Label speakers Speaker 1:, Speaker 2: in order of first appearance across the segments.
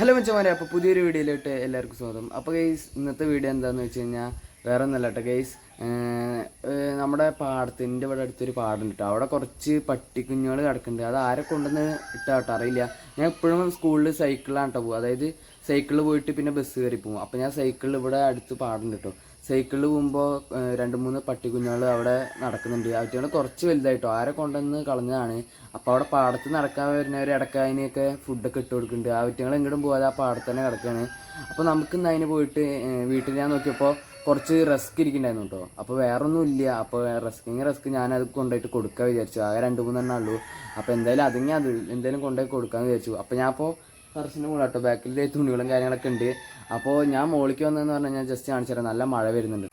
Speaker 1: Hello മച്ചന്മാരെ, അപ്പോൾ പുതിയൊരു വീഡിയോയിലോട്ട് എല്ലാവർക്കും സ്വാഗതം. അപ്പോൾ ഗെയ്സ്, ഇന്നത്തെ വീഡിയോ എന്താണെന്ന് വെച്ച് കഴിഞ്ഞാൽ വേറെ ഒന്നല്ല കേട്ടോ ഗെയ്സ്. നമ്മുടെ പാടത്തിൻ്റെ ഇവിടെ അടുത്തൊരു പാടുണ്ട് കേട്ടോ. അവിടെ കുറച്ച് പട്ടിക്കുഞ്ഞുങ്ങൾ കിടക്കുന്നുണ്ട്. അത് ആരെ കൊണ്ടുവന്ന് ഇട്ടാ കേട്ടോ അറിയില്ല. ഞാൻ എപ്പോഴും സ്കൂളിൽ സൈക്കിളിലാണ് കേട്ടോ പോകും. അതായത് സൈക്കിളിൽ പോയിട്ട് പിന്നെ ബസ് കയറി പോകും. അപ്പോൾ ഞാൻ സൈക്കിളിൽ ഇവിടെ അടുത്ത് പാടുണ്ട് കേട്ടോ. സൈക്കിളിൽ പോകുമ്പോൾ 2-3 പട്ടിക്കുഞ്ഞുങ്ങൾ അവിടെ നടക്കുന്നുണ്ട്. അവറ്റങ്ങൾ കുറച്ച് വലുതായിട്ടോ, ആരെ കൊണ്ടുവന്ന് കളഞ്ഞതാണ്. അപ്പോൾ അവിടെ പാടത്ത് നടക്കാൻ വരുന്നവർ ഇടയ്ക്ക് അതിനൊക്കെ ഫുഡൊക്കെ ഇട്ട് കൊടുക്കുന്നുണ്ട്. അവറ്റങ്ങൾ എങ്ങോട്ടും പോകാതെ ആ പാടത്ത് തന്നെ കിടക്കുകയാണ്. അപ്പോൾ നമുക്കിന്ന് അതിന് പോയിട്ട് വീട്ടിൽ ഞാൻ നോക്കിയപ്പോൾ കുറച്ച് റസ്ക് ഇരിക്കുന്നുണ്ടായിരുന്നു കേട്ടോ. അപ്പോൾ വേറൊന്നും ഇല്ല. അപ്പോൾ റസ്ക് ഞാനത് കൊണ്ടുപോയിട്ട് കൊടുക്കാൻ വിചാരിച്ചു. ആകെ 2-3 ഉള്ളൂ. അപ്പോൾ എന്തായാലും അത് എന്തായാലും കൊണ്ടുപോയി കൊടുക്കാമെന്ന് വിചാരിച്ചു. അപ്പോൾ ഞാൻ അപ്പോൾ ടെറസിൻ്റെ മുകളിൽ കേട്ടോ, ബാക്കിൽ തുണികളും കാര്യങ്ങളൊക്കെ ഉണ്ട്. അപ്പോൾ ഞാൻ മോളിക്ക് വന്നതെന്ന് പറഞ്ഞാൽ ഞാൻ ജസ്റ്റ് കാണിച്ചു തരാം. നല്ല മഴ വരുന്നുണ്ട്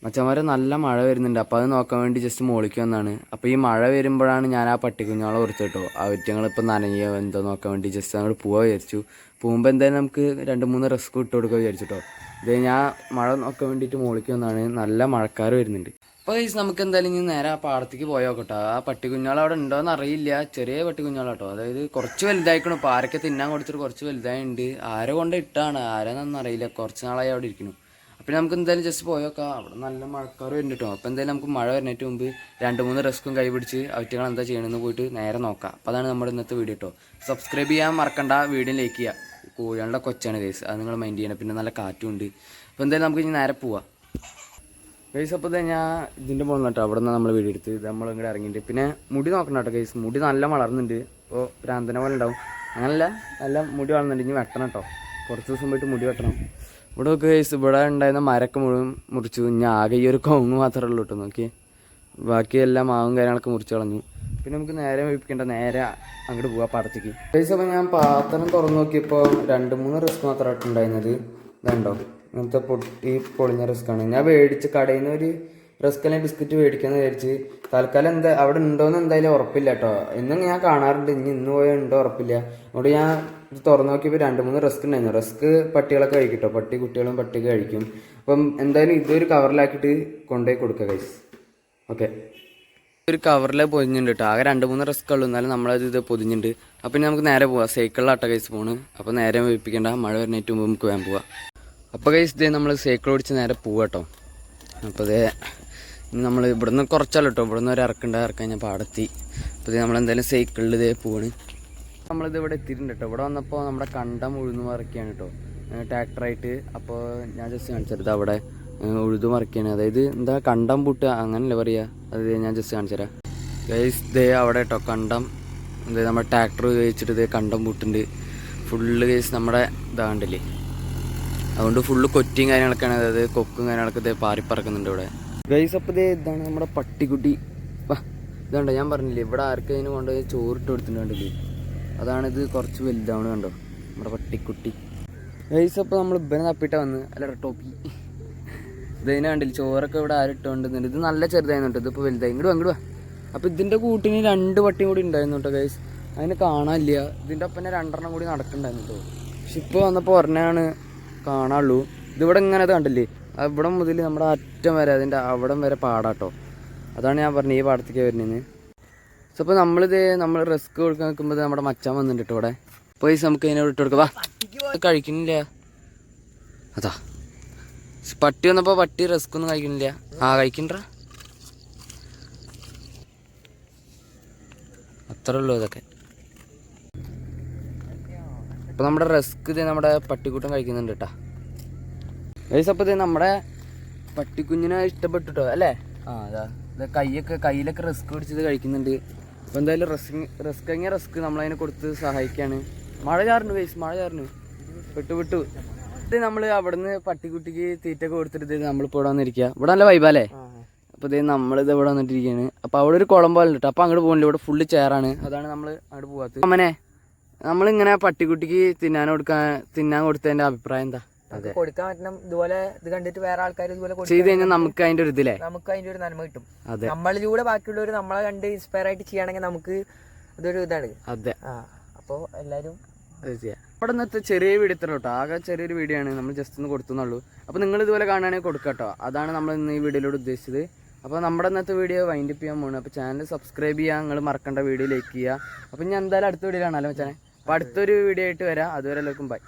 Speaker 1: മച്ചന്മാരെ, നല്ല മഴ വരുന്നുണ്ട്. അപ്പോൾ അത് നോക്കാൻ വേണ്ടി ജസ്റ്റ് മോളിക്ക് വന്നതാണ്. അപ്പോൾ ഈ മഴ വരുമ്പോഴാണ് ഞാൻ ആ പട്ടിക്കുഞ്ഞോളെ ഓർത്ത് കേട്ടോ. ആ വ്യക്തികളിപ്പോൾ നനയോ എന്തോ നോക്കാൻ വേണ്ടി ജസ്റ്റ് അങ്ങോട്ട് പോകാൻ വിചാരിച്ചു. പോകുമ്പോൾ എന്തായാലും നമുക്ക് 2-3 റസ്ക് ഇട്ട് കൊടുക്കാൻ വിചാരിച്ചു കേട്ടോ. ഇത് ഞാൻ മഴ നോക്കാൻ വേണ്ടിയിട്ട് മോളിക്ക് വന്നതാണ്. നല്ല മഴക്കാർ വരുന്നുണ്ട്. അപ്പോൾ ഗൈസ്, നമുക്ക് എന്തായാലും ഇനി നേരെ ആ പാടത്തേക്ക് പോയോക്കട്ടോ. ആ പട്ടിക്കുഞ്ഞോൾ അവിടെ ഉണ്ടോയെന്ന് അറിയില്ല. ചെറിയ പട്ടിക്കുഞ്ഞോളാട്ടോ. അതായത് കുറച്ച് വലുതായിക്കണം. ഇപ്പോൾ ആരൊക്കെ തിന്നാൻ കൊടുത്തിട്ട് കുറച്ച് വലുതായിട്ടുണ്ട്. ആരെ കൊണ്ട് ഇട്ടാണ് ആരെന്നൊന്നും അറിയില്ല. കുറച്ച് നാളായി അവിടെ ഇരിക്കുന്നു. അപ്പോൾ നമുക്ക് എന്തായാലും ജസ്റ്റ് പോയോക്കാം. അവിടെ നല്ല മഴക്കാർ വരുന്നുണ്ട് കേട്ടോ. അപ്പോൾ എന്തായാലും നമുക്ക് മഴ വരുന്നതിന് മുമ്പ് 2-3 റസ്ക്കും കൈ പിടിച്ച് അവറ്റങ്ങൾ എന്താ ചെയ്യണമെന്ന് പോയിട്ട് നേരെ നോക്കാം. അപ്പോൾ അതാണ് നമ്മുടെ ഇന്നത്തെ വീഡിയോ കേട്ടോ. സബ്സ്ക്രൈബ് ചെയ്യാൻ മറക്കണ്ട, വീഡിയോ ലൈക്ക് ചെയ്യുക. കോഴികളുടെ കൊച്ചാണ് ഗൈസ്, അത് നിങ്ങൾ മൈൻഡ് ചെയ്യണം. പിന്നെ നല്ല കാറ്റും ഉണ്ട്. അപ്പോൾ എന്തായാലും നമുക്ക് ഇനി നേരെ പോവാം ഗൈസ്. അപ്പോൾ ഞാൻ ഇതിൻ്റെ മുകളിൽ കേട്ടോ, അവിടെ നിന്ന് നമ്മൾ വീഡിയോ എടുത്ത് ഇത് നമ്മളിങ്ങോട്ട് ഇറങ്ങിയിട്ട് പിന്നെ മുടി നോക്കണം കേട്ടോ ഗൈസ്. മുടി നല്ല വളർന്നുണ്ട്. അപ്പോൾ പ്രാന്തനെ പോലെ ഉണ്ടാവും. അങ്ങനല്ല, നല്ല മുടി വളർന്നുണ്ട്. ഇനി വെട്ടണം കേട്ടോ. കുറച്ച് ദിവസം പോയിട്ട് മുടി വെട്ടണം. ഇവിടെ നോക്ക് ഗൈസ്, ഇവിടെ ഉണ്ടായിരുന്ന മരമൊക്കെ മുഴുവൻ മുറിച്ചു. ഇനി ആകെ ഈ ഒരു കൊങ്ങ് മാത്രമേ ഉള്ളൂ കേട്ടോ. നോക്കി ബാക്കിയെല്ലാം മാവും കാര്യങ്ങളൊക്കെ മുറിച്ച് കളഞ്ഞു. പിന്നെ നമുക്ക് നേരെ വെപ്പിക്കേണ്ട, നേരെ അങ്ങോട്ട് പോവാം പാടത്തേക്ക് ഗൈസ്. അപ്പോൾ ഞാൻ പാത്രം തുറന്ന് നോക്കിയപ്പോൾ 2-3 റിസ്ക് മാത്രമായിട്ട് ഉണ്ടായിരുന്നത്. ഇതുണ്ടോ, ഇങ്ങനത്തെ ഈ പൊളിഞ്ഞ റിസ്ക്കാണ്. ഞാൻ മേടിച്ച് കടയിൽ നിന്ന് ഒരു റിസ്ക് അല്ലെങ്കിൽ ബിസ്ക്കറ്റ് മേടിക്കാമെന്ന് വിചാരിച്ച്. തൽക്കാലം അവിടെ ഉണ്ടോയെന്ന് എന്തായാലും ഉറപ്പില്ല കേട്ടോ. ഇന്നും ഞാൻ കാണാറുണ്ട്, ഇന്ന് പോയാൽ ഉണ്ടോ ഉറപ്പില്ല. അതുകൊണ്ട് ഞാൻ ഇത് തുറന്ന് നോക്കിയപ്പോൾ 2-3 റിസ്ക് ഉണ്ടായിരുന്നു. റിസ്ക് പട്ടികളൊക്കെ കഴിക്കും കേട്ടോ. കുട്ടികളും പട്ടിക കഴിക്കും. അപ്പം എന്തായാലും ഇതൊരു കവറിലാക്കിയിട്ട് കൊണ്ടുപോയി കൊടുക്കുക ഗൈസ്. ഓക്കെ, ഒരു കവറിൽ പൊതിഞ്ഞിട്ടുണ്ട് കേട്ടോ. ആകെ 2-3 റിസ്ക് ഉള്ളൂ, എന്നാലും നമ്മളത് ഇത് പൊതിഞ്ഞിട്ടുണ്ട്. അപ്പം ഇനി നമുക്ക് നേരെ പോവാം. സൈക്കിളിലാട്ടോ ഗൈസ് പോണ്. അപ്പോൾ നേരെ വെപ്പിക്കേണ്ട, മഴ വരുന്നതിന് മുമ്പ് നമുക്ക് വേഗം പോവാം. അപ്പോൾ ഗൈസ് ഇതേ നമ്മൾ സൈക്കിൾ ഓടിച്ച് നേരെ പോവാം കേട്ടോ. അപ്പോൾ ഇതേ നമ്മൾ ഇവിടുന്ന് കുറച്ചല്ലോ കേട്ടോ. ഇവിടുന്ന് ഒരു ഇറക്കാൻ ഞാൻ പാടത്തി. അപ്പോൾ ഇത് നമ്മളെന്തായാലും സൈക്കിളിൽ ഇതേ പോവാണ്. നമ്മളിത് ഇവിടെ എത്തിയിട്ടുണ്ട് കേട്ടോ. ഇവിടെ വന്നപ്പോൾ നമ്മുടെ കണ്ടം ഉഴുന്ന് മറിക്കുകയാണ് കേട്ടോ, ട്രാക്ടറായിട്ട്. അപ്പോൾ ഞാൻ ജസ്റ്റ് കാണിച്ചത് അവിടെ ഉഴുതു മറിക്കുകയാണ്. അതായത് എന്താ കണ്ടം പൂട്ടുക അങ്ങനല്ലേ പറയുക. അത് ഞാൻ ജസ്റ്റ് കാണിച്ചു തരാം ഗൈസ്. ഇതേ അവിടെ കേട്ടോ കണ്ടം, എന്താ നമ്മുടെ ട്രാക്ടർ ഉപയോഗിച്ചിട്ട് ഇതേ കണ്ടം പൂട്ടുണ്ട് ഫുള്ള് ഗൈസ്. നമ്മുടെ ഇതാണ്ടല്ലേ, അതുകൊണ്ട് ഫുള്ള് കൊറ്റിയും കാര്യങ്ങളൊക്കെയാണ്. അതായത് കൊക്കും കാര്യങ്ങളൊക്കെ ഇതേ പാറിപ്പറക്കുന്നുണ്ട് ഇവിടെ ഗൈസ്. അപ്പോൾ ഇതേ ഇതാണ് നമ്മുടെ പട്ടിക്കുട്ടി. ഇതാണ്ടോ, ഞാൻ പറഞ്ഞില്ലേ ഇവിടെ ആർക്കും അതിന് കൊണ്ടുപോയി ചോറിട്ട് കൊടുത്തിട്ടുണ്ടല്ലേ. അതാണിത് കുറച്ച് വലുതാണ് കണ്ടോ നമ്മുടെ പട്ടിക്കുട്ടി ഗൈസ്. അപ്പോൾ നമ്മൾ ഇബനെ തപ്പിട്ടാ വന്ന് അല്ല ടോപ്പി. ഇതിനെ കണ്ടില്ല, ചോറൊക്കെ ഇവിടെ ആരും ഇട്ടുകൊണ്ടിരുന്നുണ്ട്. ഇത് നല്ല ചെറുതായിരുന്നു കേട്ടോ. ഇതിപ്പോൾ വലുതായി. ഇങ്ങോട്ട് വാ. അപ്പോൾ ഇതിൻ്റെ കൂട്ടിന് 2 പട്ടിയും കൂടി ഉണ്ടായിരുന്നു കേട്ടോ ഗൈസ്. അതിന് കാണാനില്ല. ഇതിൻ്റെ ഒപ്പം 2 കൂടി നടക്കുന്നുണ്ടായിരുന്നു കേട്ടോ. പക്ഷെ ഇപ്പോൾ വന്നപ്പോൾ ഒരെണ്ണയാണ് കാണാനുള്ളൂ. ഇതിവിടെ ഇങ്ങനെ അത് കണ്ടില്ലേ, അവിടെ മുതൽ നമ്മുടെ അറ്റം വരെ അതിൻ്റെ അവിടം വരെ പാടാട്ടോ. അതാണ് ഞാൻ പറഞ്ഞത് ഈ പാടത്തേക്ക് വരുന്നതെന്ന്. സോ അപ്പോൾ നമ്മൾ റിസ്ക് കൊടുക്കാൻ നിൽക്കുമ്പോൾ നമ്മുടെ മച്ചാൻ വന്നിട്ടുണ്ട് കേട്ടോ ഇവിടെ. പോയി നമുക്ക് അതിനെ ഇട്ട് കൊടുക്കാം. വാ, കഴിക്കുന്നില്ല. അതാ പട്ടി വന്നപ്പോൾ പട്ടി റിസ്ക് ഒന്നും കഴിക്കുന്നില്ല. കഴിക്കണ്ട, അത്രേ ഉള്ളൂ ഇതൊക്കെ. അപ്പോൾ നമ്മുടെ റിസ്ക് ഇത് നമ്മുടെ പട്ടിക്കൂട്ടം കഴിക്കുന്നുണ്ട് കേട്ടോ ഗൈസ്. അപ്പോൾ ഇത് നമ്മുടെ പട്ടിക്കുഞ്ഞിനെ ഇഷ്ടപ്പെട്ടു കേട്ടോ അല്ലേ. അതാ ഇത് കയ്യിലൊക്കെ റിസ്ക് പിടിച്ചത് കഴിക്കുന്നുണ്ട്. അപ്പോൾ എന്തായാലും റിസ്ക് നമ്മളതിനെ കൊടുത്ത് സഹായിക്കുകയാണ്. മഴ ചാറുന്നു ഗൈസ്, മഴ ചാറുന്നു വിട്ടു. ഇത് നമ്മൾ അവിടുന്ന് പട്ടിക്കുട്ടിക്ക് തീറ്റൊക്കെ കൊടുത്തിട്ട് നമ്മളിപ്പോൾ ഇവിടെ വന്നിരിക്കുക. ഇവിടെ നല്ല വൈബല്ലേ. അപ്പോൾ ഇത് നമ്മളിത് ഇവിടെ വന്നിട്ടിരിക്കുകയാണ്. അപ്പോൾ അവിടെ ഒരു കുളം പോലെ ഉണ്ട്. അപ്പോൾ അങ്ങോട്ട് പോകുന്നില്ല, ഇവിടെ ഫുള്ള് ചെയറാണ്. അതാണ് നമ്മൾ അങ്ങോട്ട് പോകാത്തത്. അമ്മനെ, നമ്മളിങ്ങനെ പട്ടിക്കുട്ടിക്ക് തിന്നാൻ കൊടുത്തതിൻ്റെ അഭിപ്രായം എന്താ?
Speaker 2: കൊടുക്കാൻ പറ്റണം. ഇതുപോലെ ഇത് കണ്ടിട്ട് വേറെ ആൾക്കാർ ഇതുപോലെ
Speaker 1: ചെയ്ത് കഴിഞ്ഞാൽ നമുക്ക് അതിന്റെ ഒരു ഇതില്ലേ,
Speaker 2: നമുക്ക് അതിന്റെ ഒരു നന്മ കിട്ടും. നമ്മളിലൂടെ ബാക്കിയുള്ളവർ നമ്മളെ കണ്ട് ഇൻസ്പയർ ആയിട്ട് ചെയ്യുകയാണെങ്കിൽ നമുക്ക് ഇതൊരു ഇതാണ്.
Speaker 1: അതെ,
Speaker 2: അപ്പോൾ എല്ലാവരും
Speaker 1: ഇവിടെ നിന്നത്തെ ചെറിയ വീഡിയോ ഇത്ര കേട്ടോ. ആകെ ചെറിയൊരു വീഡിയോ ആണ്, നമ്മൾ ജസ്റ്റ് ഒന്ന് കൊടുത്തുന്നുള്ളൂ. അപ്പോൾ നിങ്ങൾ ഇതുപോലെ കാണുകയാണെങ്കിൽ കൊടുക്കുക കേട്ടോ. അതാണ് നമ്മൾ ഇന്ന് ഈ വീഡിയോയിലൂടെ ഉദ്ദേശിച്ചത്. അപ്പോൾ നമ്മുടെ ഇന്നത്തെ വീഡിയോ വൈൻഡ് അപ്പ് ചെയ്യാൻ പോകുന്നത്. അപ്പോൾ ചാനൽ സബ്സ്ക്രൈബ് ചെയ്യുക, നിങ്ങൾ മറക്കേണ്ട, വീഡിയോ ലൈക്ക് ചെയ്യുക. അപ്പോൾ ഞാൻ എന്തായാലും അടുത്ത വീഡിയോയിലാണല്ലോ വെച്ചാൽ. അപ്പോൾ അടുത്തൊരു വീഡിയോ ആയിട്ട് വരാം. അതുവരെ എല്ലാവർക്കും ബൈ.